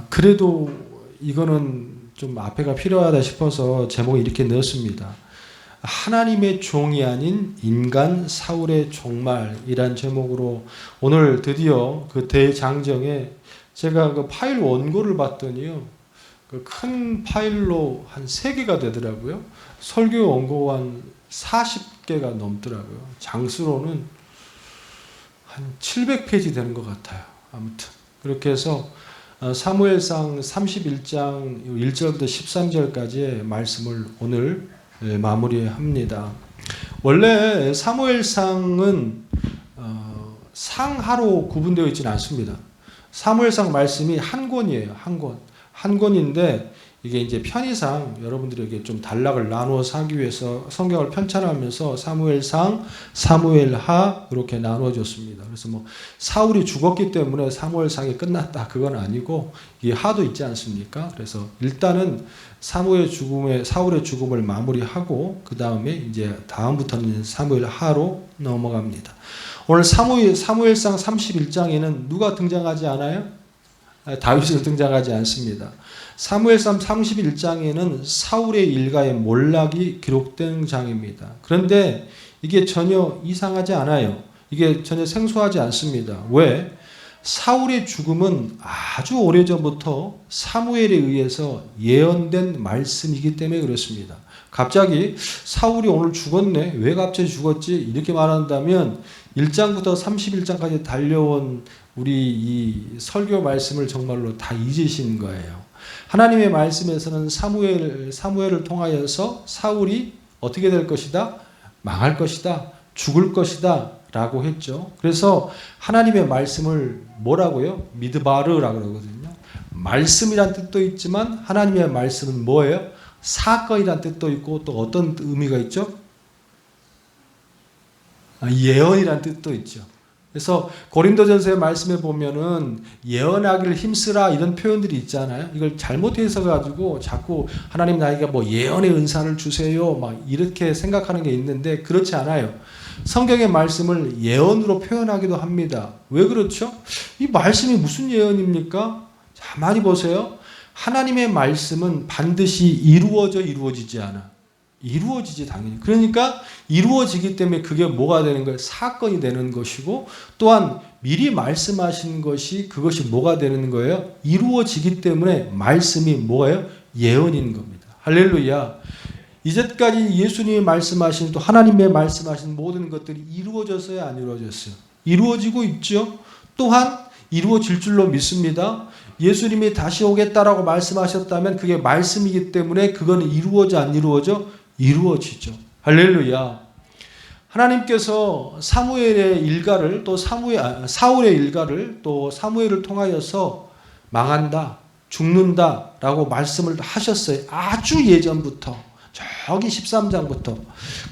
그래도 이거는 좀 앞에가 필요하다 싶어서 제목을 이렇게 넣었습니다. 하나님의 종이 아닌 인간 사울의 종말이란 제목으로 오늘 드디어 그 대장정에 제가 그 파일 원고를 봤더니요. 그 큰 파일로 한 3개가 되더라고요. 설교 원고가 한 40개가 넘더라고요. 장수로는 한 700페이지 되는 것 같아요. 아무튼 그렇게 해서 사무엘상 31장 1절부터 13절까지의 말씀을 오늘 마무리합니다. 원래 사무엘상은 상하로 구분되어 있지는 않습니다. 사무엘상 말씀이 한 권이에요. 한 권인데 이게 이제 편의상 여러분들에게 좀 단락을 나누어서 하기 위해서 성경을 편찬하면서 사무엘상, 사무엘하 이렇게 나누어졌습니다. 그래서 뭐 사울이 죽었기 때문에 사무엘상이 끝났다 그건 아니고 이 하도 있지 않습니까? 그래서 일단은 사울의 죽음을 마무리하고 그 다음에 이제 다음부터는 사무엘하로 넘어갑니다. 오늘 사무엘상 31장에는 누가 등장하지 않아요? 다윗은 등장하지 않습니다. 사무엘상 31장에는 사울의 일가의 몰락이 기록된 장입니다. 그런데 이게 전혀 이상하지 않아요. 이게 전혀 생소하지 않습니다. 왜? 사울의 죽음은 아주 오래전부터 사무엘에 의해서 예언된 말씀이기 때문에 그렇습니다. 갑자기 사울이 오늘 죽었네. 왜 갑자기 죽었지? 이렇게 말한다면 1장부터 31장까지 달려온 우리 이 설교 말씀을 정말로 다 잊으신 거예요. 하나님의 말씀에서는 사무엘을 통하여서 사울이 어떻게 될 것이다? 망할 것이다. 죽을 것이다. 라고 했죠. 그래서 하나님의 말씀을 뭐라고요? 미드바르라고 그러거든요. 말씀이란 뜻도 있지만 하나님의 말씀은 뭐예요? 사건이란 뜻도 있고 또 어떤 의미가 있죠? 예언이란 뜻도 있죠. 그래서 고린도전서의 말씀에 보면은 예언하기를 힘쓰라 이런 표현들이 있잖아요. 이걸 잘못 해석해가지고 자꾸 하나님 나에게 뭐 예언의 은사를 주세요 막 이렇게 생각하는 게 있는데 그렇지 않아요. 성경의 말씀을 예언으로 표현하기도 합니다. 왜 그렇죠? 이 말씀이 무슨 예언입니까? 자, 많이 보세요. 하나님의 말씀은 반드시 이루어지지 않아. 이루어지지 당연히. 그러니까 이루어지기 때문에 그게 뭐가 되는 거예요? 사건이 되는 것이고 또한 미리 말씀하신 것이 그것이 뭐가 되는 거예요? 이루어지기 때문에 말씀이 뭐예요? 예언인 겁니다. 할렐루야. 이제까지 예수님이 말씀하신 또 하나님의 말씀하신 모든 것들이 이루어졌어요? 안 이루어졌어요? 이루어지고 있죠. 또한 이루어질 줄로 믿습니다. 예수님이 다시 오겠다라고 말씀하셨다면 그게 말씀이기 때문에 그거는 이루어져 안 이루어져? 이루어지죠. 할렐루야. 하나님께서 사무엘의 일가를 또 사울의 일가를 또 사무엘을 통하여서 망한다, 죽는다라고 말씀을 하셨어요. 아주 예전부터. 저기 13장부터.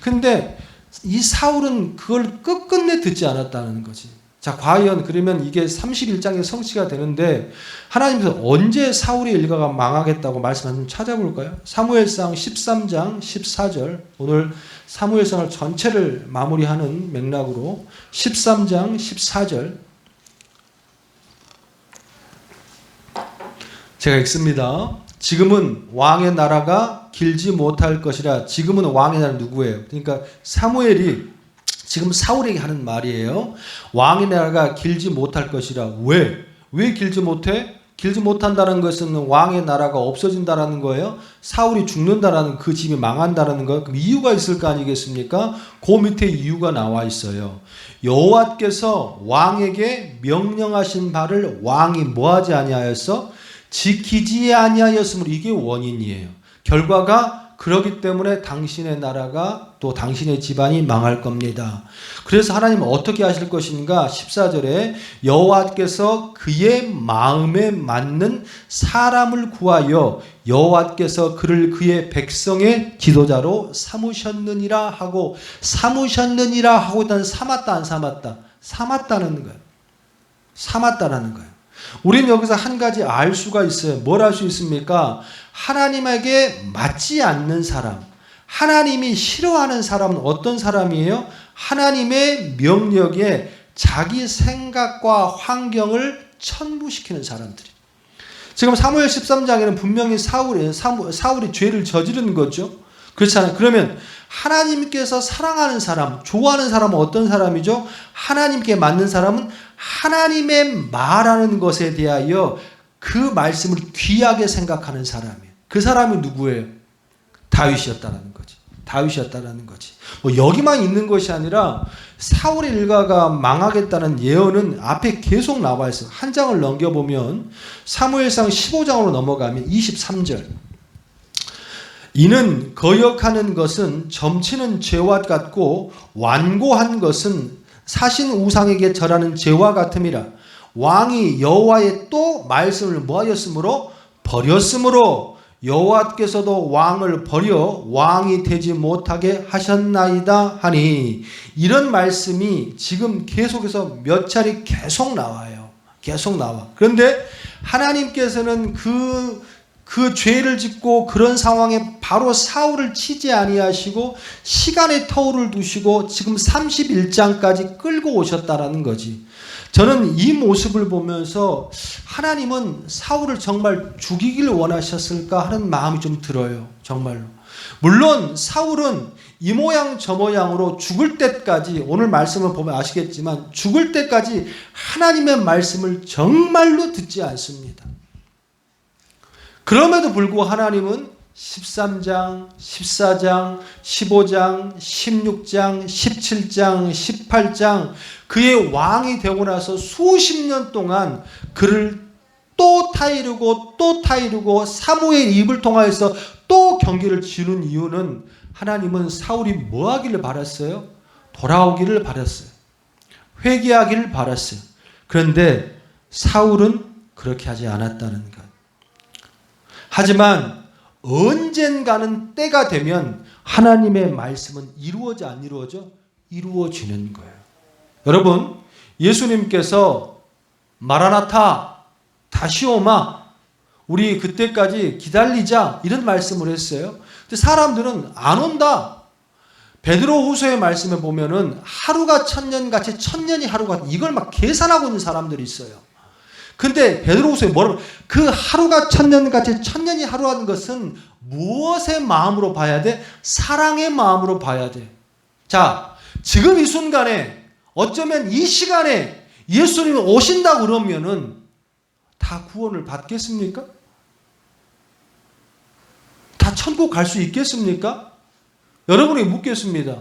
근데 이 사울은 그걸 끝끝내 듣지 않았다는 거지. 자, 과연 그러면 이게 31장의 성취가 되는데 하나님께서 언제 사울의 일가가 망하겠다고 말씀하셨는지 찾아볼까요? 사무엘상 13장 14절 오늘 사무엘상을 전체를 마무리하는 맥락으로 13장 14절 제가 읽습니다. 지금은 왕의 나라가 길지 못할 것이라. 지금은 왕의 나라 누구예요? 그러니까 사무엘이 지금 사울에게 하는 말이에요. 왕의 나라가 길지 못할 것이라. 왜 길지 못해? 길지 못한다는 것은 왕의 나라가 없어진다라는 거예요. 사울이 죽는다라는 그 집이 망한다라는 거예요. 그럼 이유가 있을 거 아니겠습니까? 그 밑에 이유가 나와 있어요. 여호와께서 왕에게 명령하신 바를 왕이 뭐하지 아니하였어? 지키지 아니하였으므로 이게 원인이에요. 결과가 그렇기 때문에 당신의 나라가 또 당신의 집안이 망할 겁니다. 그래서 하나님은 어떻게 하실 것인가? 14절에 여호와께서 그의 마음에 맞는 사람을 구하여 여호와께서 그를 그의 백성의 지도자로 삼으셨느니라 하고 일단 삼았다 안 삼았다? 삼았다는 거예요. 삼았다라는 거예요. 우리는 여기서 한 가지 알 수가 있어요. 뭘 알 수 있습니까? 하나님에게 맞지 않는 사람, 하나님이 싫어하는 사람은 어떤 사람이에요? 하나님의 명령에 자기 생각과 환경을 천부시키는 사람들이. 지금 사무엘 13장에는 분명히 사울이 죄를 저지른 거죠. 그렇잖아요. 그러면 하나님께서 사랑하는 사람, 좋아하는 사람은 어떤 사람이죠? 하나님께 맞는 사람은 하나님의 말하는 것에 대하여 그 말씀을 귀하게 생각하는 사람이에요. 그 사람이 누구예요? 다윗이었다라는 거지. 다윗이었다라는 거지. 뭐 여기만 있는 것이 아니라 사울의 일가가 망하겠다는 예언은 앞에 계속 나와 있어요. 한 장을 넘겨보면 사무엘상 15장으로 넘어가면 23절. 이는 거역하는 것은 점치는 죄와 같고 완고한 것은 사신 우상에게 절하는 죄와 같음이라. 왕이 여호와의 또 말씀을 뭐하였으므로? 버렸으므로 여호와께서도 왕을 버려 왕이 되지 못하게 하셨나이다 하니, 이런 말씀이 지금 계속해서 몇 차례 계속 나와요. 계속 나와. 그런데 하나님께서는 그 죄를 짓고 그런 상황에 바로 사울을 치지 아니하시고 시간의 터울을 두시고 지금 31장까지 끌고 오셨다라는 거지. 저는 이 모습을 보면서 하나님은 사울을 정말 죽이길 원하셨을까 하는 마음이 좀 들어요. 정말로. 물론 사울은 이 모양 저 모양으로 죽을 때까지, 오늘 말씀을 보면 아시겠지만 죽을 때까지 하나님의 말씀을 정말로 듣지 않습니다. 그럼에도 불구하고 하나님은 13장, 14장, 15장, 16장, 17장, 18장 그의 왕이 되고 나서 수십 년 동안 그를 또 타이르고 또 타이르고 사무엘 입을 통하여서 또 경계를 지는 이유는 하나님은 사울이 뭐 하기를 바랐어요? 돌아오기를 바랐어요. 회개하기를 바랐어요. 그런데 사울은 그렇게 하지 않았다는 것. 하지만 언젠가는 때가 되면 하나님의 말씀은 이루어져 안 이루어져? 이루어지는 거예요. 여러분, 예수님께서 마라나타 다시 오마, 우리 그때까지 기다리자, 이런 말씀을 했어요. 근데 사람들은 안 온다. 베드로후서의 말씀에 보면은 하루가 천년같이 천년이 하루가, 이걸 막 계산하고 있는 사람들이 있어요. 근데 베드로후서에 뭐라고, 그 하루가 천년같이 천년이 하루라는 것은 무엇의 마음으로 봐야 돼? 사랑의 마음으로 봐야 돼. 자, 지금 이 순간에, 어쩌면 이 시간에 예수님이 오신다고 그러면은 다 구원을 받겠습니까? 다 천국 갈 수 있겠습니까? 여러분에게 묻겠습니다.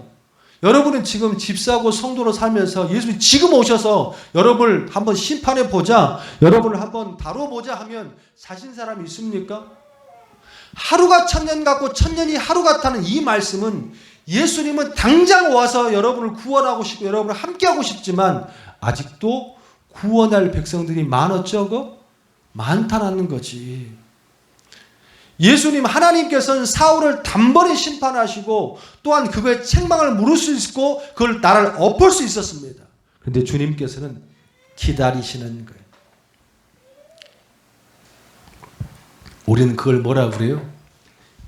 여러분은 지금 집사고 성도로 살면서 예수님이 지금 오셔서 여러분을 한번 심판해 보자, 여러분을 한번 다뤄보자 하면 사신 사람이 있습니까? 하루가 천년 같고 천년이 하루 같다는 이 말씀은 예수님은 당장 와서 여러분을 구원하고 싶고 여러분을 함께하고 싶지만 아직도 구원할 백성들이 많았죠? 많다는 거지. 예수님 하나님께서는 사울을 단번에 심판하시고 또한 그거에 책망을 물을 수 있고 그걸 나라를 엎을 수 있었습니다. 그런데 주님께서는 기다리시는 거예요. 우리는 그걸 뭐라 그래요?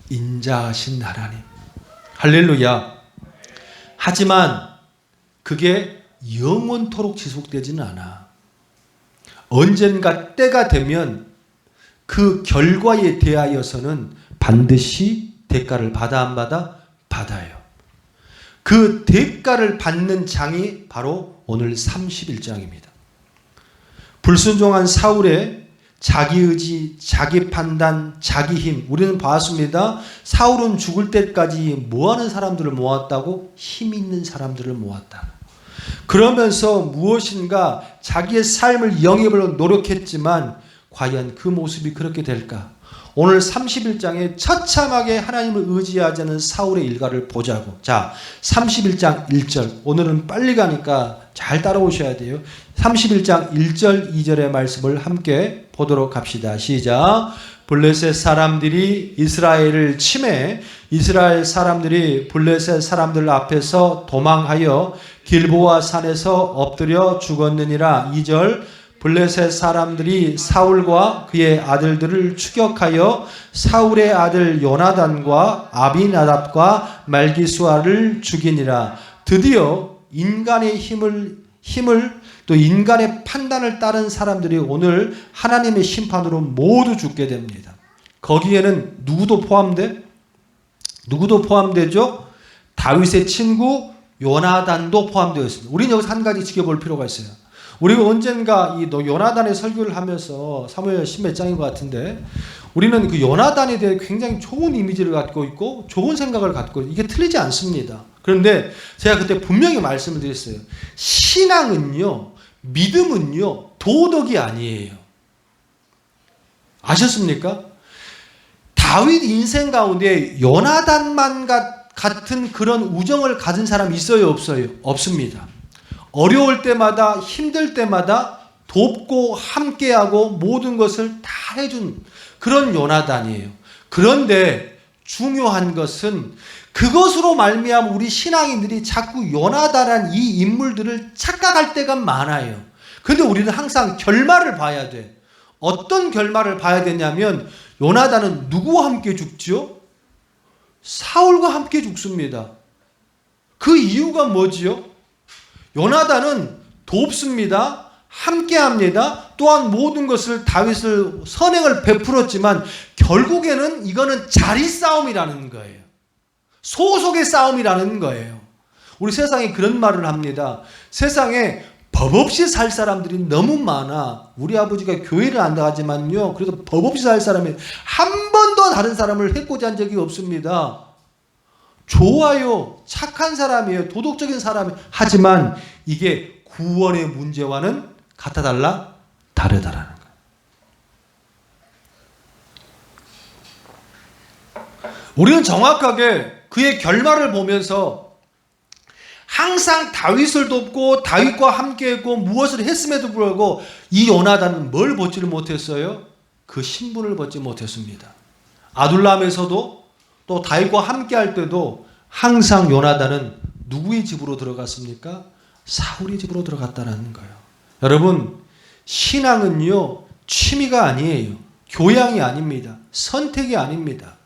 인자하신 하나님. 할렐루야. 하지만 그게 영원토록 지속되지는 않아. 언젠가 때가 되면 그 결과에 대하여서는 반드시 대가를 받아 안 받아? 받아요. 그 대가를 받는 장이 바로 오늘 31장입니다. 불순종한 사울의 자기 의지, 자기 판단, 자기 힘. 우리는 봤습니다. 사울은 죽을 때까지 뭐하는 사람들을 모았다고? 힘 있는 사람들을 모았다. 그러면서 무엇인가 자기의 삶을 영입을 노력했지만 과연 그 모습이 그렇게 될까? 오늘 31장에 처참하게 하나님을 의지하지 않은 사울의 일가를 보자고. 자, 31장 1절. 오늘은 빨리 가니까 잘 따라오셔야 돼요. 31장 1절 2절의 말씀을 함께 보도록 합시다. 시작. 블레셋 사람들이 이스라엘을 침해 이스라엘 사람들이 블레셋 사람들 앞에서 도망하여 길보아 산에서 엎드려 죽었느니라. 2절. 블레셋 사람들이 사울과 그의 아들들을 추격하여 사울의 아들 요나단과 아비나답과 말기수아를 죽이니라. 드디어 인간의 힘을 또 인간의 판단을 따른 사람들이 오늘 하나님의 심판으로 모두 죽게 됩니다. 거기에는 누구도 포함되죠? 다윗의 친구 요나단도 포함되어 있습니다. 우리는 여기서 한 가지 지켜볼 필요가 있어요. 우리가 언젠가 이 요나단의 설교를 하면서 사무엘 10몇 장인 것 같은데 우리는 그 요나단에 대해 굉장히 좋은 이미지를 갖고 있고 좋은 생각을 갖고 이게 틀리지 않습니다. 그런데 제가 그때 분명히 말씀을 드렸어요. 신앙은요, 믿음은요, 도덕이 아니에요. 아셨습니까? 다윗 인생 가운데 요나단만 같은 그런 우정을 가진 사람이 있어요, 없어요? 없습니다. 어려울 때마다 힘들 때마다 돕고 함께하고 모든 것을 다 해준 그런 요나단이에요. 그런데 중요한 것은 그것으로 말미암아 우리 신앙인들이 자꾸 요나단한 이 인물들을 착각할 때가 많아요. 그런데 우리는 항상 결말을 봐야 돼. 어떤 결말을 봐야 되냐면 요나단은 누구와 함께 죽죠? 사울과 함께 죽습니다. 그 이유가 뭐지요? 요나단은 돕습니다. 함께합니다. 또한 모든 것을 다윗을 선행을 베풀었지만 결국에는 이거는 자리 싸움이라는 거예요. 소속의 싸움이라는 거예요. 우리 세상에 그런 말을 합니다. 세상에 법 없이 살 사람들이 너무 많아. 우리 아버지가 교회를 안 나가지만요. 그래도 법 없이 살 사람이 한 번도 다른 사람을 해코지 한 적이 없습니다. 좋아요. 착한 사람이에요. 도덕적인 사람이에요. 하지만 이게 구원의 문제와는 같아 달라? 다르다라는 거예요. 우리는 정확하게 그의 결말을 보면서 항상 다윗을 돕고 다윗과 함께했고 무엇을 했음에도 불구하고 이 요나단은 뭘 벗지를 못했어요? 그 신분을 벗지 못했습니다. 아둘람에서도 또 다윗과 함께할 때도 항상 요나단은 누구의 집으로 들어갔습니까? 사울의 집으로 들어갔다는 거예요. 여러분, 신앙은요, 취미가 아니에요. 교양이 아닙니다. 선택이 아닙니다.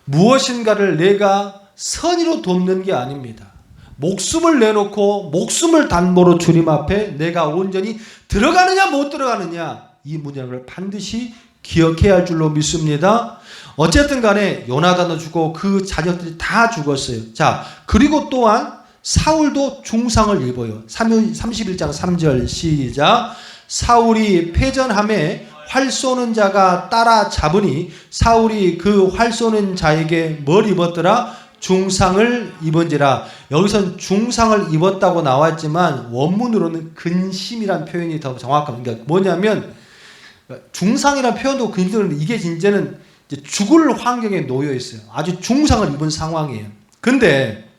무엇인가를 내가 선의로 돕는 게 아닙니다. 목숨을 내놓고 목숨을 담보로 주님 앞에 내가 온전히 들어가느냐 못 들어가느냐 이 문제를 반드시 기억해야 할 줄로 믿습니다. 어쨌든 간에 요나단도 죽고 그 자녀들이 다 죽었어요. 자, 그리고 또한 사울도 중상을 입어요. 31장 3절 시작. 사울이 패전함에 활 쏘는 자가 따라잡으니 사울이 그 활 쏘는 자에게 뭘 입었더라? 중상을 입은지라. 여기선 중상을 입었다고 나왔지만 원문으로는 근심이란 표현이 더 정확합니다. 그러니까 뭐냐면 중상이라는 표현도 근심인데 이게 이제는 죽을 환경에 놓여 있어요. 아주 중상을 입은 상황이에요. 근데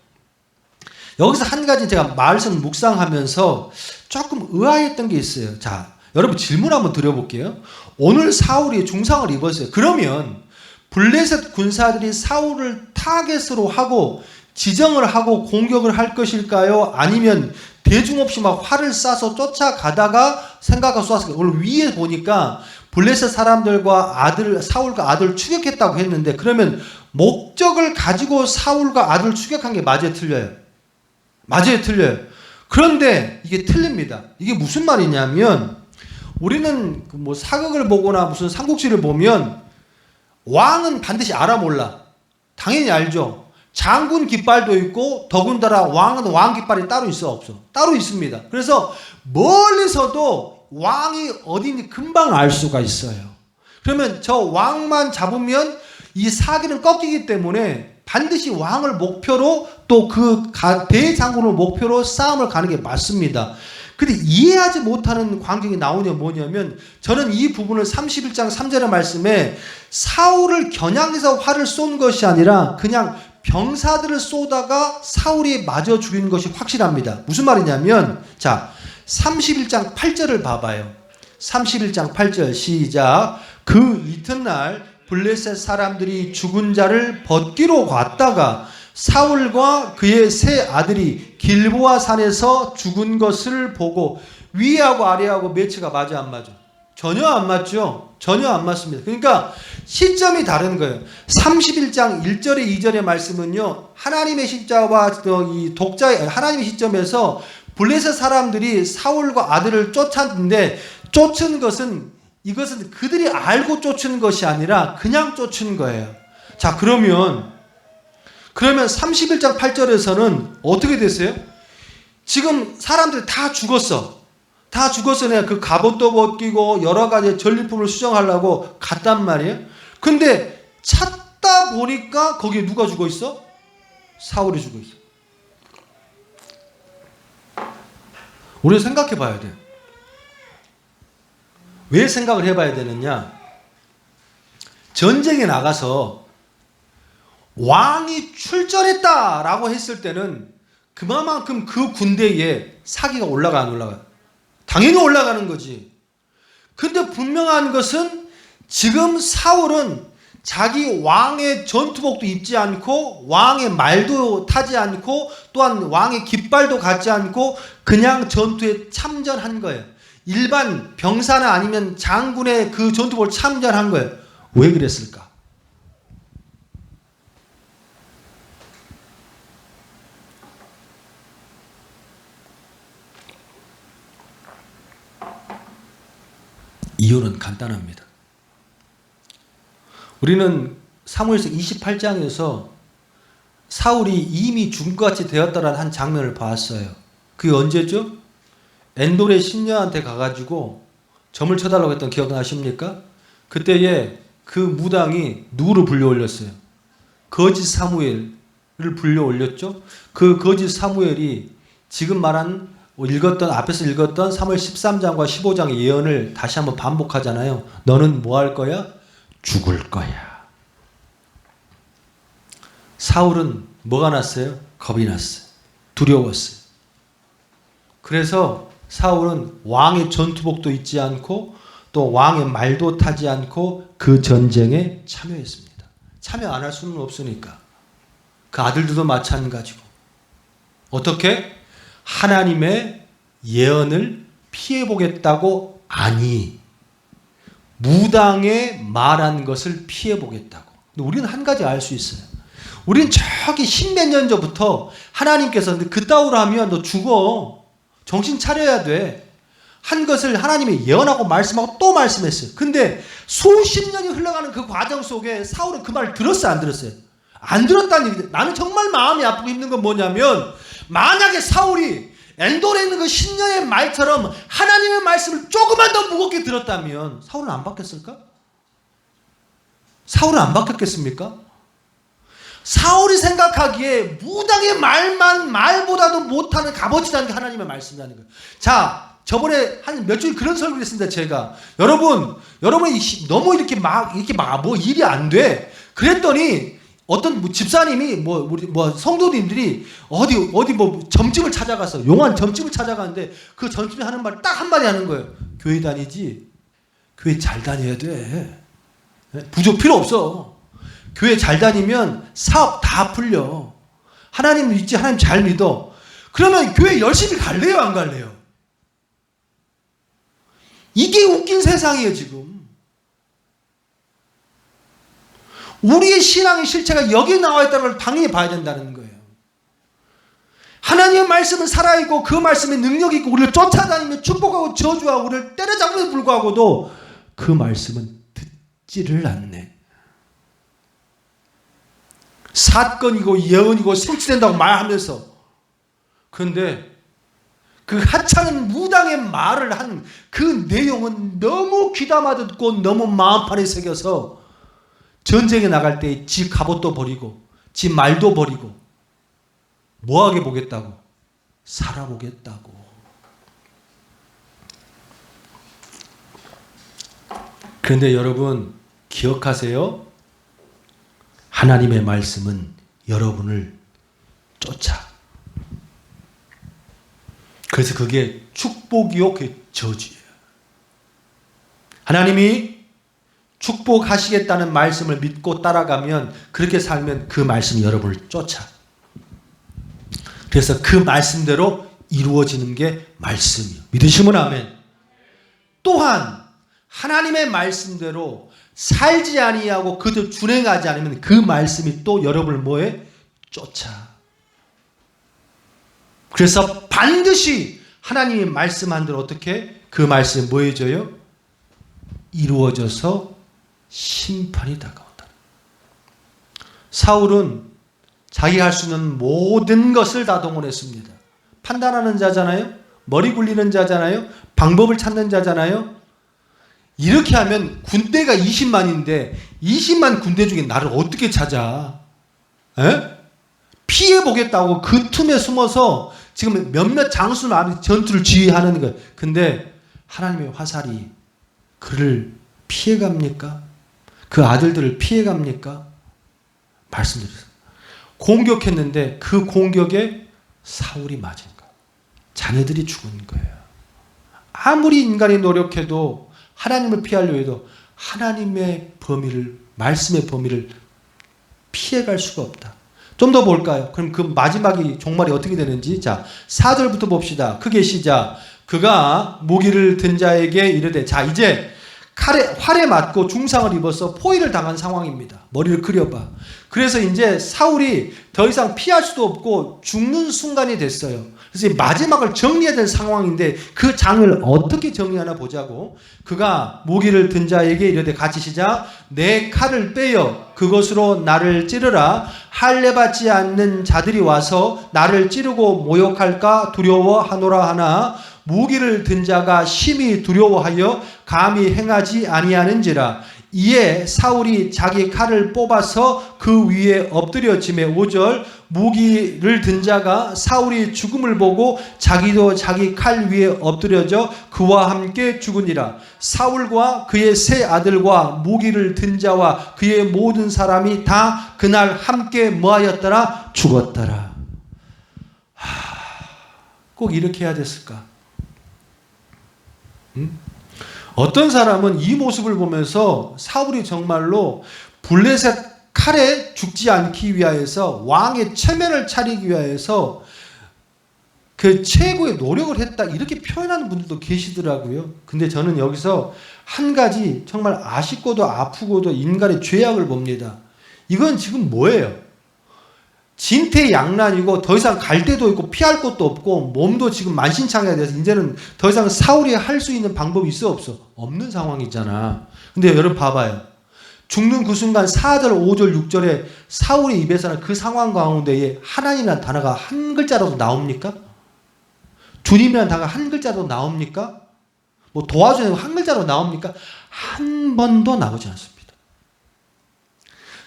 여기서 한 가지 제가 말씀 묵상하면서 조금 의아했던 게 있어요. 자, 여러분 질문 한번 드려볼게요. 오늘 사울이 중상을 입었어요. 그러면 블레셋 군사들이 사울을 타겟으로 하고 지정을 하고 공격을 할 것일까요? 아니면 대중 없이 막 활을 쏴서 쫓아가다가 생각하고 쐈을까요? 오늘 위에 보니까 블레셋 사람들과 사울과 아들 추격했다고 했는데 그러면 목적을 가지고 사울과 아들 추격한 게 맞아요, 틀려요? 맞아요, 틀려요. 그런데 이게 틀립니다. 이게 무슨 말이냐면 우리는 뭐 사극을 보거나 무슨 삼국지를 보면 왕은 반드시 알아 몰라. 당연히 알죠. 장군 깃발도 있고 더군다나 왕은 왕 깃발이 따로 있어 없어? 따로 있습니다. 그래서 멀리서도 왕이 어딘지 금방 알 수가 있어요. 그러면 저 왕만 잡으면 이 사기는 꺾이기 때문에 반드시 왕을 목표로 또 그 대장군을 목표로 싸움을 가는 게 맞습니다. 근데 이해하지 못하는 광경이 나오냐 뭐냐면 저는 이 부분을 31장 3절의 말씀에 사울을 겨냥해서 활을 쏜 것이 아니라 그냥 병사들을 쏘다가 사울이 맞아 죽인 것이 확실합니다. 무슨 말이냐면 자 31장 8절을 봐봐요. 31장 8절 시작. 그 이튿날 블레셋 사람들이 죽은 자를 벗기로 갔다가 사울과 그의 세 아들이 길보아 산에서 죽은 것을 보고 위하고 아래하고 매치가 맞아 안 맞아? 전혀 안 맞죠? 전혀 안 맞습니다. 그러니까 시점이 다른 거예요. 31장 1절에 2절의 말씀은요. 하나님의 시자와 이 독자의 하나님의 시점에서 블레셋 사람들이 사울과 아들을 쫓았는데 쫓은 것은 이것은 그들이 알고 쫓은 것이 아니라 그냥 쫓은 거예요. 자, 그러면 31장 8절에서는 어떻게 됐어요? 지금 사람들이 다 죽었어. 다 죽었어. 내가 그 갑옷도 벗기고 여러 가지 전리품을 수정하려고 갔단 말이에요. 근데 찾다 보니까 거기에 누가 죽어 있어? 사울이 죽어 있어. 우리 생각해 봐야 돼. 왜 생각을 해봐야 되느냐? 전쟁에 나가서 왕이 출전했다라고 했을 때는 그만큼 그 군대에 사기가 올라가 안 올라가? 당연히 올라가는 거지. 근데 분명한 것은 지금 사울은 자기 왕의 전투복도 입지 않고 왕의 말도 타지 않고 또한 왕의 깃발도 갖지 않고 그냥 전투에 참전한 거예요. 일반 병사나 아니면 장군의 그 전투복을 참전한 거예요. 왜 그랬을까? 이유는 간단합니다. 우리는 사무엘서 28장에서 사울이 이미 죽은 것 같이 되었다라는 한 장면을 봤어요. 그게 언제죠? 엔돌의 신녀한테 가가지고 점을 쳐달라고 했던 기억나십니까? 그때에 그 무당이 누구를 불려올렸어요? 거짓 사무엘을 불려올렸죠. 그 거짓 사무엘이 지금 말한 앞에서 읽었던 사무엘 13장과 15장의 예언을 다시 한번 반복하잖아요. 너는 뭐 할 거야? 죽을 거야. 사울은 뭐가 났어요? 겁이 났어요. 두려웠어요. 그래서 사울은 왕의 전투복도 입지 않고 또 왕의 말도 타지 않고 그 전쟁에 참여했습니다. 참여 안 할 수는 없으니까. 그 아들들도 마찬가지고. 어떻게? 하나님의 예언을 피해보겠다고 아니 무당의 말한 것을 피해보겠다고. 근데 우리는 한 가지 알 수 있어요. 우리는 저기 십몇 년 전부터 하나님께서 그따위로 하면 너 죽어. 정신 차려야 돼. 한 것을 하나님이 예언하고 말씀하고 또 말씀했어요. 근데 수십 년이 흘러가는 그 과정 속에 사울은 그 말을 들었어요? 안 들었어요? 안 들었다는 얘기죠. 나는 정말 마음이 아프고 힘든 건 뭐냐면 만약에 사울이 엔돌에 있는 그 신녀의 말처럼 하나님의 말씀을 조금만 더 무겁게 들었다면 사울은 안 바뀌었을까? 사울은 안 바뀌었겠습니까? 사울이 생각하기에 무당의 말보다도 못하는 값어치라는 게 하나님의 말씀이라는 거예요. 자, 저번에 한 몇 주일 그런 설교를 했습니다. 제가 여러분이 너무 이렇게 막 뭐 일이 안 돼. 그랬더니 어떤 집사님이 우리 성도님들이 어디 점집을 찾아가서 용한 점집을 찾아가는데 그 점집이 하는 말 딱 한마디 하는 거예요. 교회 다니지? 교회 잘 다녀야 돼. 부족 필요 없어. 교회 잘 다니면 사업 다 풀려. 하나님 믿지? 하나님 잘 믿어. 그러면 교회 열심히 갈래요? 안 갈래요? 이게 웃긴 세상이에요, 지금. 우리의 신앙의 실체가 여기에 나와 있다는 걸 당연히 봐야 된다는 거예요. 하나님의 말씀은 살아있고 그 말씀에 능력이 있고 우리를 쫓아다니며 축복하고 저주하고 우리를 때려잡음에도 불구하고도 그 말씀은 듣지를 않네. 사건이고 예언이고 성취된다고 말하면서 그런데 그 하찮은 무당의 말을 한 그 내용은 너무 귀담아 듣고 너무 마음판에 새겨서 전쟁에 나갈 때 지 갑옷도 버리고 지 말도 버리고 뭐하게 보겠다고? 살아보겠다고. 그런데 여러분 기억하세요. 하나님의 말씀은 여러분을 쫓아. 그래서 그게 축복이요, 그게 저주예요. 하나님이 축복하시겠다는 말씀을 믿고 따라가면 그렇게 살면 그 말씀이 여러분을 쫓아. 그래서 그 말씀대로 이루어지는 게 말씀이에요. 믿으시면 아멘. 또한 하나님의 말씀대로 살지 아니하고 그대로 준행하지 않으면 그 말씀이 또 여러분을 뭐해? 쫓아. 그래서 반드시 하나님이 말씀한 대로 어떻게 그 말씀이 뭐 해줘요? 이루어져서 심판이 다가온다. 사울은 자기가 할 수 있는 모든 것을 다 동원했습니다. 판단하는 자잖아요. 머리 굴리는 자잖아요. 방법을 찾는 자잖아요. 이렇게 하면 군대가 20만인데 20만 군대 중에 나를 어떻게 찾아? 에? 피해보겠다고 그 틈에 숨어서 지금 몇몇 장수는 전투를 지휘하는 거예요. 근데 하나님의 화살이 그를 피해갑니까? 그 아들들을 피해갑니까? 말씀드렸어요. 공격했는데 그 공격에 사울이 맞은 거예요. 자녀들이 죽은 거예요. 아무리 인간이 노력해도 하나님을 피하려 해도 하나님의 범위를, 말씀의 범위를 피해갈 수가 없다. 좀 더 볼까요? 그럼 그 마지막이 종말이 어떻게 되는지. 자, 4절부터 봅시다. 크게 시작. 그가 무기를 든 자에게 이르되, 자, 이제 활에 맞고 중상을 입어서 포위를 당한 상황입니다. 머리를 그려봐. 그래서 이제 사울이 더 이상 피할 수도 없고 죽는 순간이 됐어요. 그래서 마지막을 정리해야 될 상황인데 그 장을 어떻게 정리하나 보자고. 그가 무기를 든 자에게 이르되, 같이 시작. 내 칼을 빼어 그것으로 나를 찌르라. 할례 받지 않는 자들이 와서 나를 찌르고 모욕할까 두려워하노라 하나 무기를 든 자가 심히 두려워하여 감히 행하지 아니하는지라. 이에 사울이 자기 칼을 뽑아서 그 위에 엎드려지매 5절 무기를 든 자가 사울이 죽음을 보고 자기도 자기 칼 위에 엎드려져 그와 함께 죽으니라. 사울과 그의 세 아들과 무기를 든 자와 그의 모든 사람이 다 그날 함께 뭐하였더라? 죽었더라. 꼭 이렇게 해야 됐을까? 어떤 사람은 이 모습을 보면서 사울이 정말로 블레셋 칼에 죽지 않기 위하여서 왕의 체면을 차리기 위하여서 그 최고의 노력을 했다 이렇게 표현하는 분들도 계시더라고요. 근데 저는 여기서 한 가지 정말 아쉽고도 아프고도 인간의 죄악을 봅니다. 이건 지금 뭐예요? 진퇴양난이고 더 이상 갈 데도 있고 피할 곳도 없고 몸도 지금 만신창이가 돼서 이제는 더 이상 사울이 할 수 있는 방법이 있어 없어? 없는 상황이잖아. 근데 여러분 봐봐요. 죽는 그 순간 4절, 5절, 6절에 사울의 입에서는 그 상황 가운데에 하나님이라는 단어가 한 글자라도 나옵니까? 주님이라는 단어가 한 글자라도 나옵니까? 뭐 도와주는 한 글자로 나옵니까? 한 번도 나오지 않습니다.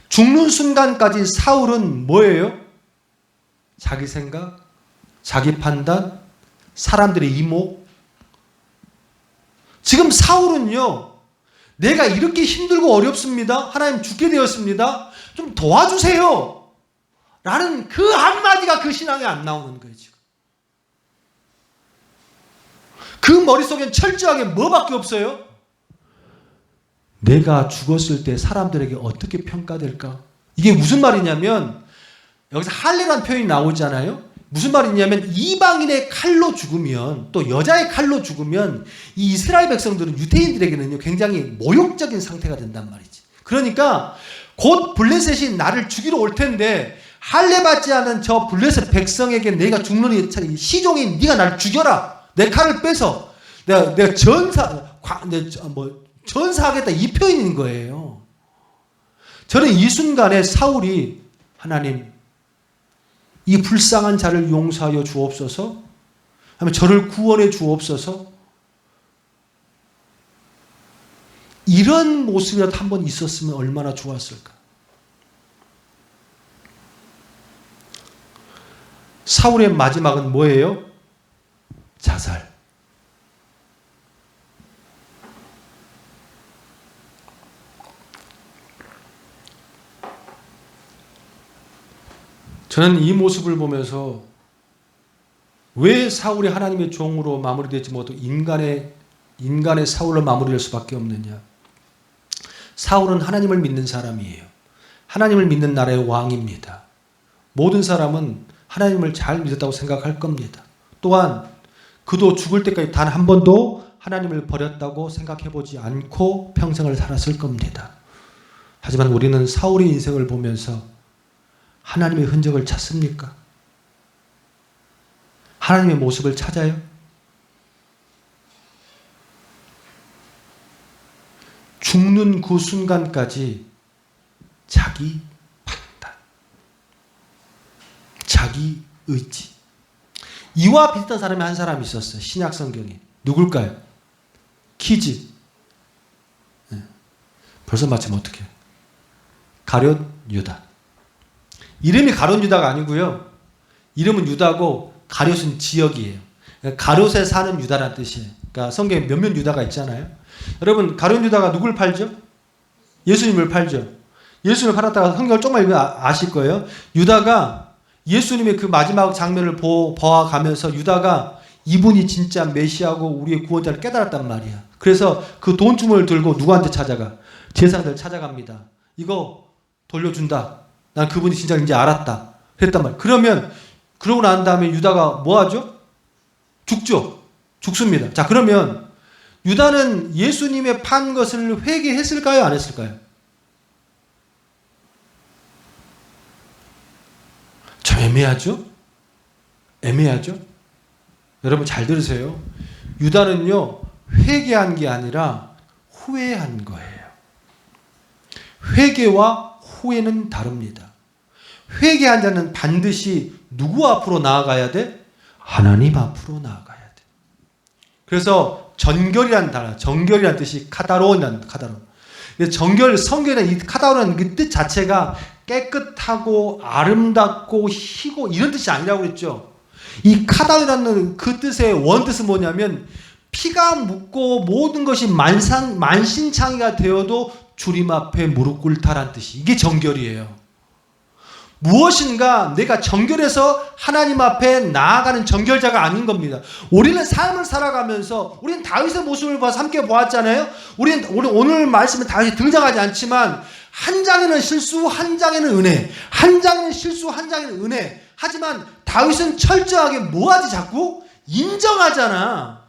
죽는 순간까지 사울은 뭐예요? 자기 생각, 자기 판단, 사람들의 이목. 지금 사울은요, 내가 이렇게 힘들고 어렵습니다. 하나님 죽게 되었습니다. 좀 도와주세요. 라는 그 한마디가 그 신앙에 안 나오는 거예요, 지금. 그 머릿속엔 철저하게 뭐밖에 없어요? 내가 죽었을 때 사람들에게 어떻게 평가될까? 이게 무슨 말이냐면 여기서 할례라는 표현이 나오잖아요. 무슨 말이냐면 이방인의 칼로 죽으면 또 여자의 칼로 죽으면 이 이스라엘 백성들은 유대인들에게는요 굉장히 모욕적인 상태가 된단 말이지. 그러니까 곧 블레셋이 나를 죽이러 올 텐데 할례 받지 않은 저 블레셋 백성에게 내가 죽는 시종인 네가 나를 죽여라. 내 칼을 빼서 내가 전사하겠다 이 표현인 거예요. 저는 이 순간에 사울이 하나님 이 불쌍한 자를 용서하여 주옵소서 하면 저를 구원해 주옵소서 이런 모습이라도 한번 있었으면 얼마나 좋았을까. 사울의 마지막은 뭐예요? 자살. 저는 이 모습을 보면서 왜 사울이 하나님의 종으로 마무리되지 못하고 인간의 사울로 마무리될 수밖에 없느냐. 사울은 하나님을 믿는 사람이에요. 하나님을 믿는 나라의 왕입니다. 모든 사람은 하나님을 잘 믿었다고 생각할 겁니다. 또한 그도 죽을 때까지 단 한 번도 하나님을 버렸다고 생각해보지 않고 평생을 살았을 겁니다. 하지만 우리는 사울의 인생을 보면서 하나님의 흔적을 찾습니까? 하나님의 모습을 찾아요? 죽는 그 순간까지 자기 판단, 자기 의지. 이와 비슷한 사람이 한 사람이 있었어요. 신약 성경에. 누굴까요? 퀴즈. 네. 벌써 맞히면 어떡해요? 가룟 유다. 이름이 가룟 유다가 아니고요. 이름은 유다고 가룟은 지역이에요. 가룟에 사는 유다라는 뜻이에요. 그러니까 성경에 몇몇 유다가 있잖아요. 여러분, 가룟 유다가 누굴 팔죠? 예수님을 팔죠. 예수님을 팔았다가 성경을 조금만 읽으면 아실 거예요. 유다가 예수님의 그 마지막 장면을 보아가면서 유다가 이분이 진짜 메시아고 우리의 구원자를 깨달았단 말이야. 그래서 그 돈주머니를 들고 누구한테 찾아가? 제사장들 찾아갑니다. 이거 돌려준다. 난 그분이 진짜인지 알았다. 그랬단 말이야. 그러고 난 다음에 유다가 뭐 하죠? 죽죠. 죽습니다. 자, 그러면 유다는 예수님의 판 것을 회개했을까요? 안 했을까요? 참 애매하죠? 애매하죠? 여러분 잘 들으세요. 유다는요, 회개한 게 아니라 후회한 거예요. 회개와 후회는 다릅니다. 회개한 자는 반드시 누구 앞으로 나아가야 돼? 하나님 앞으로 나아가야 돼. 그래서 정결이라는 단어, 정결이라는 뜻이 카다로라는 카다로. 정결, 성결이라는 이 카다로라는 그 뜻 자체가 깨끗하고 아름답고 희고 이런 뜻이 아니라고 그랬죠. 이 카다로라는 그 뜻의 원뜻은 뭐냐면 피가 묻고 모든 것이 만신창이가 되어도 주님 앞에 무릎 꿇다라는 뜻이, 이게 정결이에요. 무엇인가 내가 정결해서 하나님 앞에 나아가는 정결자가 아닌 겁니다. 우리는 삶을 살아가면서 우리는 다윗의 모습을 봐서 함께 보았잖아요. 우리 오늘 말씀에 다윗이 등장하지 않지만 한 장에는 실수, 한 장에는 은혜, 한 장에는 실수, 한 장에는 은혜. 하지만 다윗은 철저하게 뭐하지? 자꾸 인정하잖아.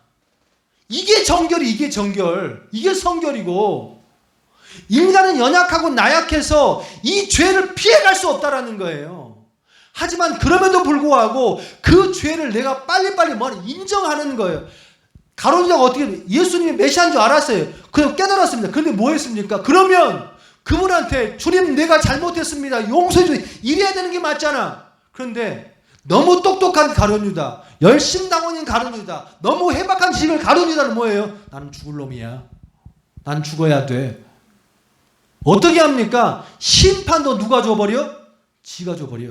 이게 정결이, 이게 정결, 이게 성결이고, 인간은 연약하고 나약해서 이 죄를 피해갈 수 없다라는 거예요. 하지만 그럼에도 불구하고 그 죄를 내가 빨리빨리 인정하는 거예요. 가룟 유다가 어떻게 예수님이 메시아인 줄 알았어요. 그냥 깨달았습니다. 그런데 뭐 했습니까? 그러면 그분한테 주님 내가 잘못했습니다. 용서해 주세요. 이래야 되는 게 맞잖아. 그런데 너무 똑똑한 가룟 유다, 열심당원인 가룟 유다, 너무 해박한 지식을 가룟 유다는 뭐예요? 나는 죽을 놈이야. 난 죽어야 돼. 어떻게 합니까? 심판도 누가 줘버려? 지가 줘버려.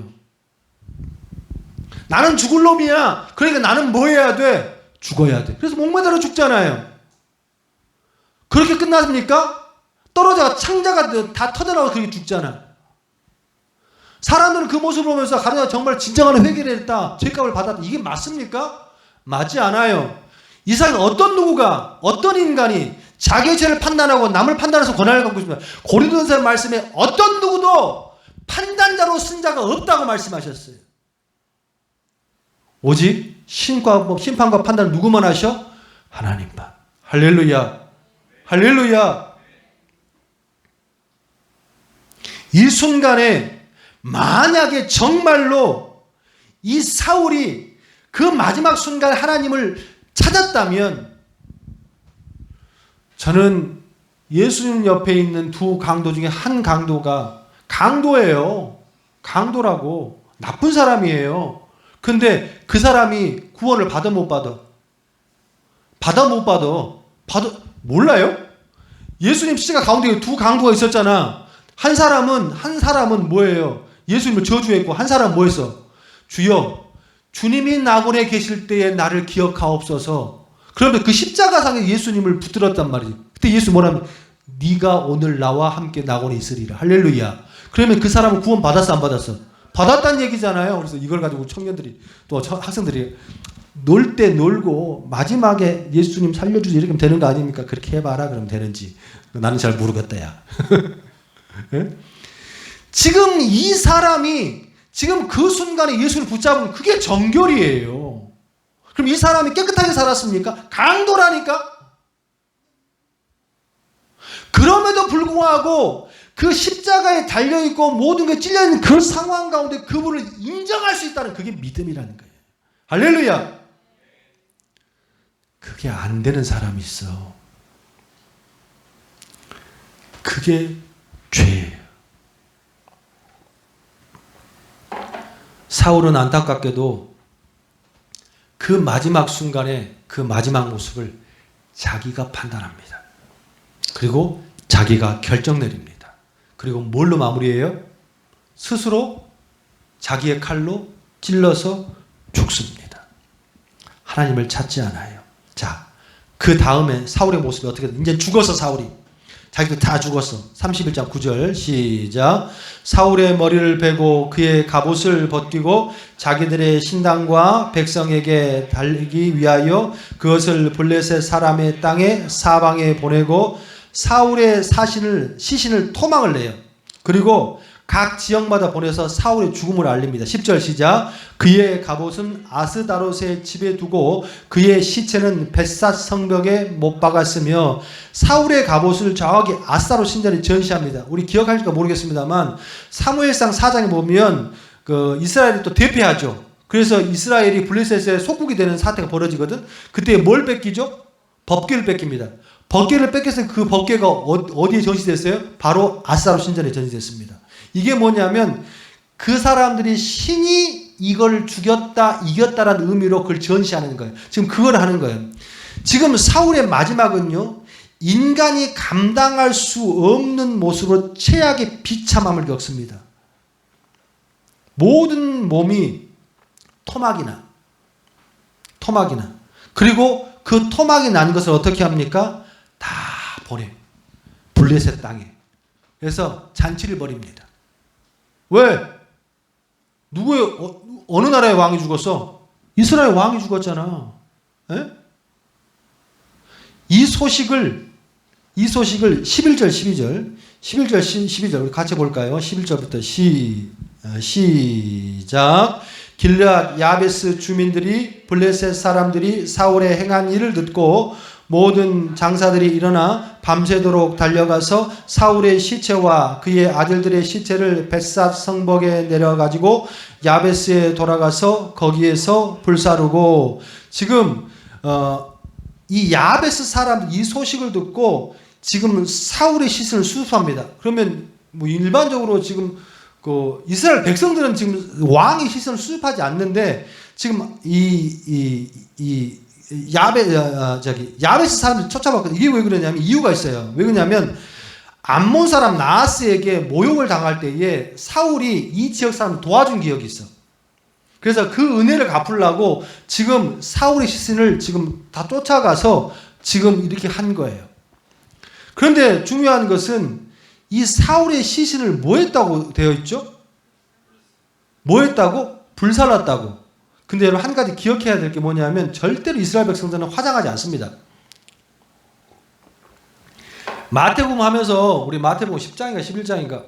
나는 죽을 놈이야. 그러니까 나는 뭐 해야 돼? 죽어야 돼. 그래서 목매달아 죽잖아요. 그렇게 끝났습니까? 떨어져 창자가 다 터져나와 그렇게 죽잖아. 사람들은 그 모습을 보면서 가룟유다가 정말 진정한 회개를 했다, 죄값을 받았다, 이게 맞습니까? 맞지 않아요. 이 세상에 어떤 인간이 자기의 죄를 판단하고 남을 판단해서 권한을 갖고 있습니다. 고린도전서 말씀에 어떤 누구도 판단자로 쓴 자가 없다고 말씀하셨어요. 오직 심판과 판단을 누구만 하셔? 하나님만. 할렐루야. 할렐루야. 이 순간에 만약에 정말로 이 사울이 그 마지막 순간 하나님을 찾았다면, 저는 예수님 옆에 있는 두 강도 중에 한 강도가 강도예요. 강도라고. 나쁜 사람이에요. 근데 그 사람이 구원을 받아 못 받아? 받아 못 받아? 몰라요? 예수님 십자가 가운데 두 강도가 있었잖아. 한 사람은 뭐예요? 예수님을 저주했고, 한 사람은 뭐 했어? 주여, 주님이 낙원에 계실 때에 나를 기억하옵소서. 그러면 그 십자가상에 예수님을 붙들었단 말이에요. 그때 예수 뭐라면? 네가 오늘 나와 함께 낙원에 있으리라. 할렐루야. 그러면 그 사람은 구원 받았어, 안 받았어? 받았다는 얘기잖아요. 그래서 이걸 가지고 청년들이, 또 학생들이 놀 때 놀고 마지막에 예수님 살려주지 이렇게 하면 되는 거 아닙니까? 그렇게 해봐라. 그러면 되는지. 나는 잘 모르겠다, 야. 네? 지금 이 사람이 지금 그 순간에 예수를 붙잡은 그게 정결이에요. 그럼 이 사람이 깨끗하게 살았습니까? 강도라니까? 그럼에도 불구하고 그 십자가에 달려있고 모든 게 찔려있는 그 상황 가운데 그분을 인정할 수 있다는, 그게 믿음이라는 거예요. 할렐루야. 그게 안 되는 사람이 있어. 그게 죄예요. 사울은 안타깝게도 그 마지막 순간에 그 마지막 모습을 자기가 판단합니다. 그리고 자기가 결정 내립니다. 그리고 뭘로 마무리해요? 스스로 자기의 칼로 찔러서 죽습니다. 하나님을 찾지 않아요. 자, 그 다음에 사울의 모습이 어떻게 돼? 이제 죽었어, 사울이. 자기도 다 죽었어. 31장 9절 시작. 사울의 머리를 베고 그의 갑옷을 벗기고 자기들의 신당과 백성에게 달리기 위하여 그것을 블레셋 사람의 땅에 사방에 보내고 사울의 시신을 토막을 내요. 그리고 각 지역마다 보내서 사울의 죽음을 알립니다. 10절 시작. 그의 갑옷은 아스다롯의 집에 두고 그의 시체는 벳삿 성벽에 못 박았으며 사울의 갑옷을 정확히 아스다롯 신전에 전시합니다. 우리 기억할까 모르겠습니다만 사무엘상 4장에 보면 그 이스라엘이 또 대패하죠. 그래서 이스라엘이 블레셋의 속국이 되는 사태가 벌어지거든. 그때 뭘 뺏기죠? 법궤를 뺏깁니다. 법궤를 뺏겨서 그 법궤가 어디에 전시됐어요? 바로 아스다롯 신전에 전시됐습니다. 이게 뭐냐면 그 사람들이 신이 이걸 죽였다, 이겼다라는 의미로 그걸 전시하는 거예요. 지금 그걸 하는 거예요. 지금 사울의 마지막은요, 인간이 감당할 수 없는 모습으로 최악의 비참함을 겪습니다. 모든 몸이 토막이나 그리고 그 토막이 난 것을 어떻게 합니까? 다 보내. 블레셋 땅에. 그래서 잔치를 벌입니다. 왜? 어느 나라의 왕이 죽었어? 이스라엘 왕이 죽었잖아. 에? 이 소식을 11절 12절 우리 같이 볼까요? 11절부터 시작. 길르앗 야베스 주민들이 블레셋 사람들이 사울의 행한 일을 듣고 모든 장사들이 일어나 밤새도록 달려가서 사울의 시체와 그의 아들들의 시체를 벳삿 성벽에 내려가지고 야베스에 돌아가서 거기에서 불사르고 지금 이 야베스 사람들 이 소식을 듣고 지금 사울의 시신을 수습합니다. 그러면 뭐 일반적으로 지금 그 이스라엘 백성들은 지금 왕의 시신을 수습하지 않는데 지금 야베스 사람들이 쫓아봤거든요. 이게 왜 그러냐면 이유가 있어요. 왜 그러냐면 암몬 사람 나하스에게 모욕을 당할 때에 사울이 이 지역 사람을 도와준 기억이 있어. 그래서 그 은혜를 갚으려고 지금 사울의 시신을 지금 다 쫓아가서 지금 이렇게 한 거예요. 그런데 중요한 것은 이 사울의 시신을 뭐 했다고 되어 있죠? 뭐 했다고? 불살랐다고. 근데 여러분 한 가지 기억해야 될 게 뭐냐면 절대로 이스라엘 백성들은 화장하지 않습니다. 마태복음 하면서 우리 마태복음 10장인가 11장인가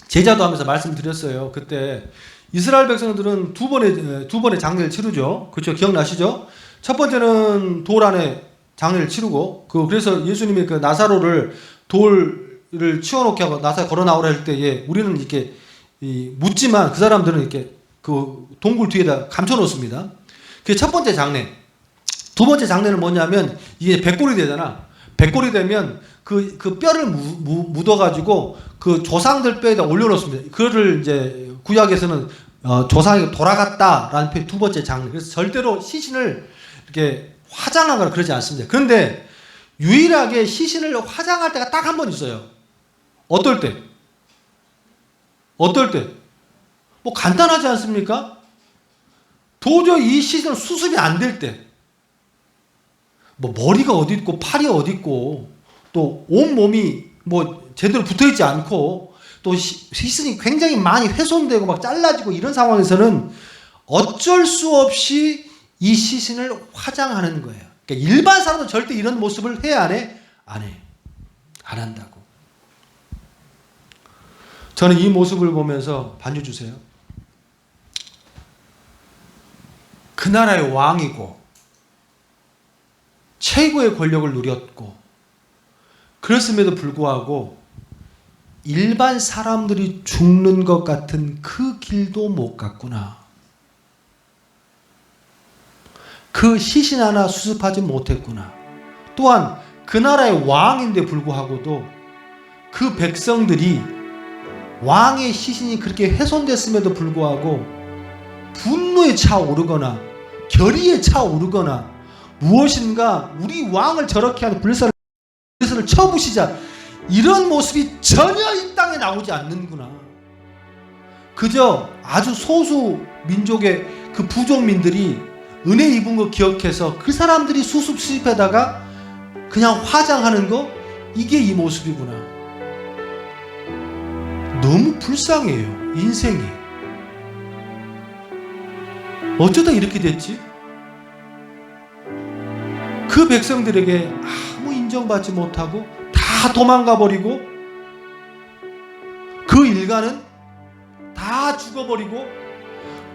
제자도 하면서 말씀드렸어요. 그때 이스라엘 백성들은 두 번의 장례를 치르죠. 그렇죠? 기억나시죠? 첫 번째는 돌 안에 장례를 치르고 그래서 예수님이 그 나사로를 돌을 치워놓게 하고 나사로 걸어 나오라 할 때에 우리는 이렇게 묻지만 그 사람들은 이렇게 그 동굴 뒤에다 감춰 놓습니다. 그게 첫 번째 장례. 두 번째 장례는 뭐냐면 이게 백골이 되잖아. 백골이 되면 그 뼈를 묻어가지고 그 조상들 뼈에다 올려놓습니다. 그거를 이제 구약에서는 조상이 돌아갔다라는 표현 두 번째 장례. 그래서 절대로 시신을 이렇게 화장하거나 그러지 않습니다. 그런데 유일하게 시신을 화장할 때가 딱 한 번 있어요. 어떨 때? 뭐 간단하지 않습니까? 도저히 이 시신은 수습이 안 될 때. 뭐 머리가 어디 있고 팔이 어디 있고 또 온몸이 뭐 제대로 붙어 있지 않고 또 시신이 굉장히 많이 훼손되고 막 잘라지고 이런 상황에서는 어쩔 수 없이 이 시신을 화장하는 거예요. 그러니까 일반 사람은 절대 이런 모습을 해야 안 해? 안 해. 안 한다고. 저는 이 모습을 보면서 반주 주세요. 그 나라의 왕이고 최고의 권력을 누렸고 그랬음에도 불구하고 일반 사람들이 죽는 것 같은 그 길도 못 갔구나. 그 시신 하나 수습하지 못했구나. 또한 그 나라의 왕인데 불구하고도 그 백성들이 왕의 시신이 그렇게 훼손됐음에도 불구하고 분노에 차오르거나 결의에 차오르거나 무엇인가 우리 왕을 저렇게 하는 불사를 쳐부시자, 이런 모습이 전혀 이 땅에 나오지 않는구나. 그저 아주 소수 민족의 그 부족민들이 은혜 입은 거 기억해서 그 사람들이 수습에다가 그냥 화장하는 거, 이게 이 모습이구나. 너무 불쌍해요. 인생이 어쩌다 이렇게 됐지? 그 백성들에게 아무 인정받지 못하고 다 도망가 버리고 그 일가는 다 죽어버리고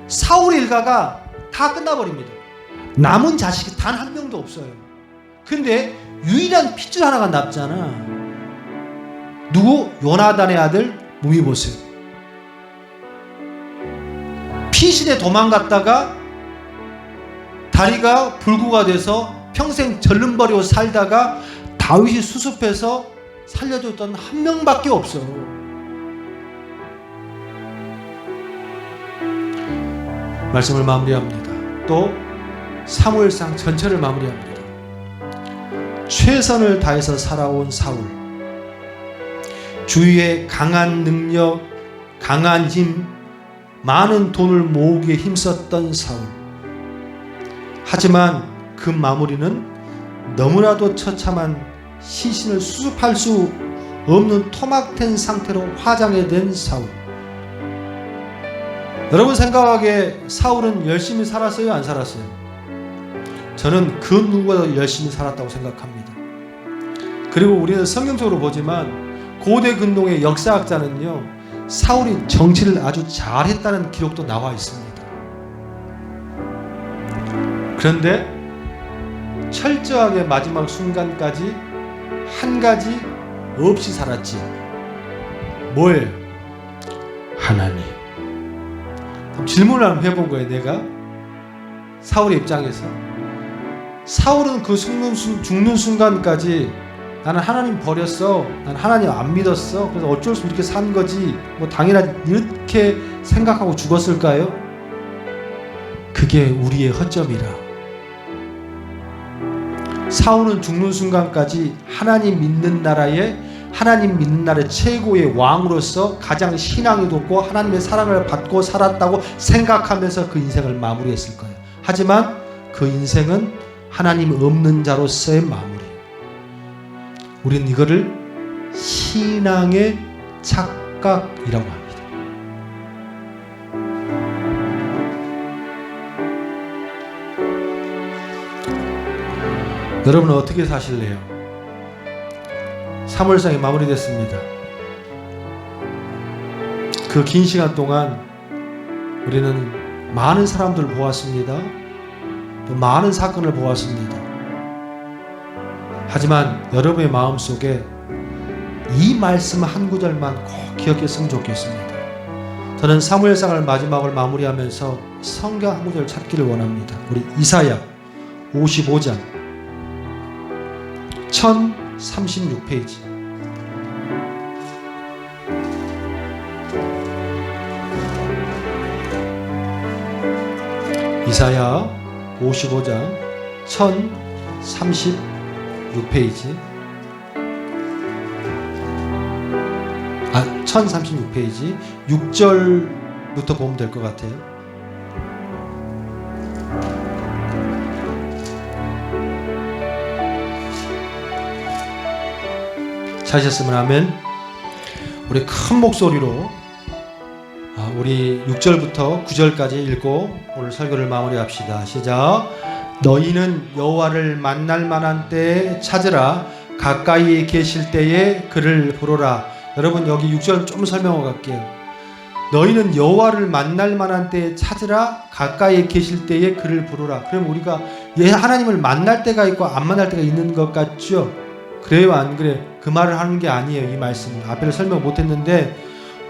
사울의 일가가 다 끝나버립니다. 남은 자식이 단 한 명도 없어요. 근데 유일한 핏줄 하나가 남잖아. 누구? 요나단의 아들 무비보셋. 피신에 도망갔다가 다리가 불구가 돼서 평생 절름버리고 살다가 다윗이 수습해서 살려줬던 한 명밖에 없어. 말씀을 마무리합니다. 또 사무엘상 전체를 마무리합니다. 최선을 다해서 살아온 사울, 주위에 강한 능력, 강한 힘, 많은 돈을 모으기에 힘썼던 사울. 하지만 그 마무리는 너무나도 처참한 시신을 수습할 수 없는 토막된 상태로 화장이 된 사울. 여러분 생각하기에 사울은 열심히 살았어요? 안 살았어요? 저는 그 누구보다 열심히 살았다고 생각합니다. 그리고 우리는 성경적으로 보지만 고대 근동의 역사학자는요, 사울이 정치를 아주 잘했다는 기록도 나와 있습니다. 그런데 철저하게 마지막 순간까지 한 가지 없이 살았지. 뭘? 하나님. 질문을 한번 해본 거예요. 내가 사울의 입장에서 사울은 그 죽는 순간까지 나는 하나님 버렸어, 나는 하나님 안 믿었어, 그래서 어쩔 수 없이 이렇게 산 거지, 뭐 당연하지, 이렇게 생각하고 죽었을까요? 그게 우리의 허점이라. 사울은 죽는 순간까지 하나님 믿는 나라의 최고의 왕으로서 가장 신앙이 돋고 하나님의 사랑을 받고 살았다고 생각하면서 그 인생을 마무리했을 거예요. 하지만 그 인생은 하나님 없는 자로서의 마무리. 우리는 이거를 신앙의 착각이라고 합니다. 여러분은 어떻게 사실래요? 사무엘상이 마무리됐습니다. 그 긴 시간 동안 우리는 많은 사람들을 보았습니다. 또 많은 사건을 보았습니다. 하지만 여러분의 마음속에 이 말씀 한 구절만 꼭 기억했으면 좋겠습니다. 저는 사무엘상을 마지막을 마무리하면서 성경 한 구절 찾기를 원합니다. 우리 이사야 55장 1036페이지. 이사야 55장 1036페이지. 1036페이지 6절부터 보면 될 것 같아요. 찾으셨으면 아멘. 우리 큰 목소리로 우리 6절부터 9절까지 읽고 오늘 설교를 마무리합시다. 시작. 너희는 여호와를 만날 만한 때에 찾으라. 가까이 계실 때에 그를 부르라. 여러분 여기 6절 좀 설명하고 갈게요. 너희는 여호와를 만날 만한 때에 찾으라. 가까이 계실 때에 그를 부르라. 그럼 우리가 하나님을 만날 때가 있고 안 만날 때가 있는 것 같죠? 그래요 안 그래? 그 말을 하는 게 아니에요. 이 말씀은 앞에를 설명 못했는데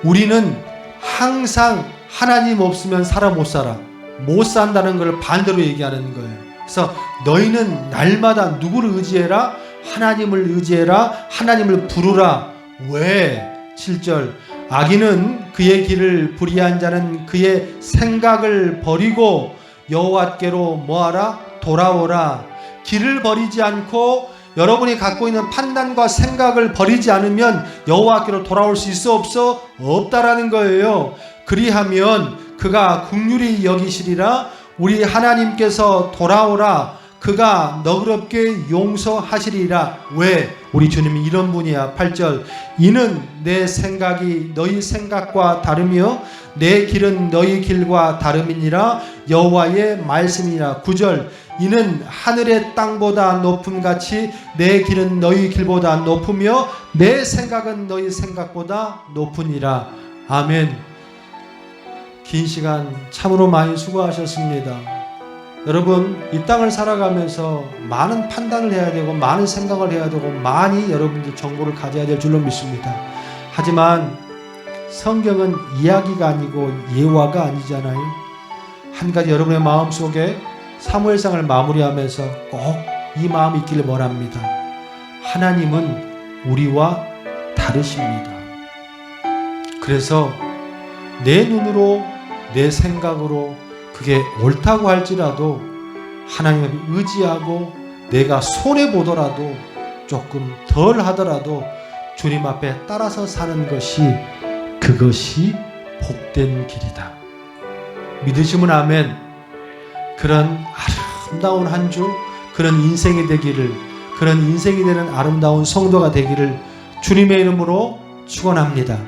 우리는 항상 하나님 없으면 살아 못 살아. 못 산다는 걸 반대로 얘기하는 거예요. 그래서 너희는 날마다 누구를 의지해라? 하나님을 의지해라. 하나님을 부르라. 왜? 7절 악인은 그의 길을 불의한 자는 그의 생각을 버리고 여호와께로 뭐하라? 돌아오라. 길을 버리지 않고 여러분이 갖고 있는 판단과 생각을 버리지 않으면 여호와께로 돌아올 수 있어 없어? 없다라는 거예요. 그리하면 그가 긍휼히 여기시리라. 우리 하나님께서 돌아오라. 그가 너그럽게 용서하시리라. 왜? 우리 주님이 이런 분이야. 8절 이는 내 생각이 너희 생각과 다르며 내 길은 너희 길과 다름이니라. 여호와의 말씀이라. 9절 이는 하늘의 땅보다 높음같이 내 길은 너희 길보다 높으며 내 생각은 너희 생각보다 높으니라. 아멘. 긴 시간 참으로 많이 수고하셨습니다. 여러분 이 땅을 살아가면서 많은 판단을 해야 되고 많은 생각을 해야 되고 많이 여러분들 정보를 가져야 될 줄로 믿습니다. 하지만 성경은 이야기가 아니고 예화가 아니잖아요. 한 가지 여러분의 마음속에 사무엘상을 마무리하면서 꼭 이 마음이 있기를 원합니다. 하나님은 우리와 다르십니다. 그래서 내 눈으로 내 생각으로 그게 옳다고 할지라도 하나님을 의지하고 내가 손해보더라도 조금 덜 하더라도 주님 앞에 따라서 사는 것이 그것이 복된 길이다. 믿으시면 아멘. 그런 아름다운 한 주, 그런 인생이 되기를, 그런 인생이 되는 아름다운 성도가 되기를 주님의 이름으로 축원합니다.